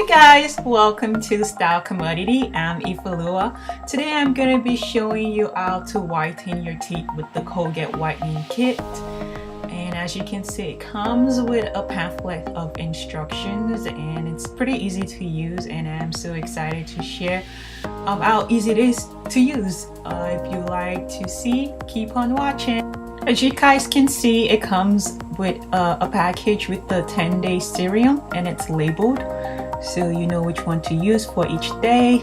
Hi guys, welcome to Style Commodity. I'm Ifeoluwa. Today I'm going to be showing you how to whiten your teeth with the Colgate whitening kit. And as you can see, it comes with a pamphlet of instructions and it's pretty easy to use, and I'm so excited to share how easy it is to use. If you like to see, keep on watching. As you guys can see, it comes with a package with the 10-day serum and it's labeled, so you know which one to use for each day.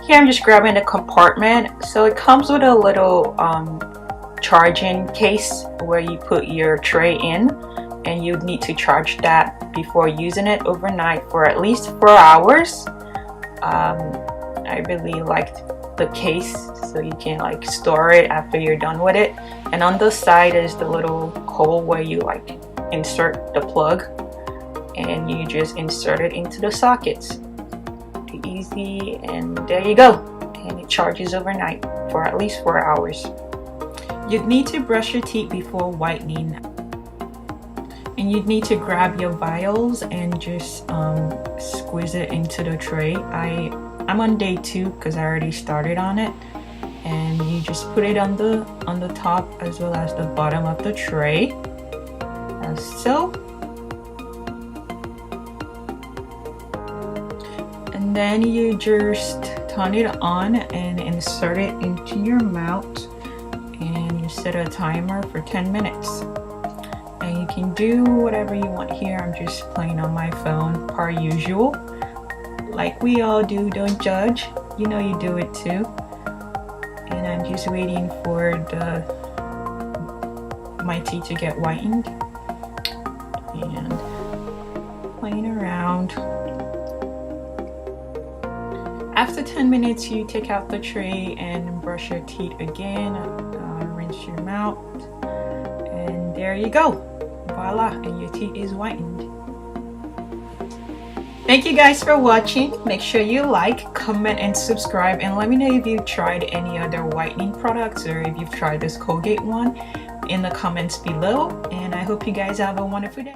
Here I'm just grabbing a compartment. So it comes with a little charging case where you put your tray in, and you need to charge that before using it overnight for at least 4 hours. I really liked the case, so you can like store it after you're done with it. And on the side is the little hole where you like insert the plug, and you just insert it into the sockets. Easy, and there you go. And it charges overnight for at least 4 hours. You'd need to brush your teeth before whitening, and you'd need to grab your vials and just squeeze it into the tray. I'm on day 2 because I already started on it, and you just put it on the top as well as the bottom of the tray, as so. And then you just turn it on and insert it into your mouth, and you set a timer for 10 minutes. And you can do whatever you want here. I'm just playing on my phone per usual. Like we all do, don't judge. You know you do it too. And I'm just waiting for my teeth to get whitened. And playing around. After 10 minutes, you take out the tray and brush your teeth again. Rinse your mouth. And there you go. Voila, and your teeth is whitened. Thank you guys for watching. Make sure you like, comment, and subscribe, and let me know if you've tried any other whitening products or if you've tried this Colgate one in the comments below. And I hope you guys have a wonderful day.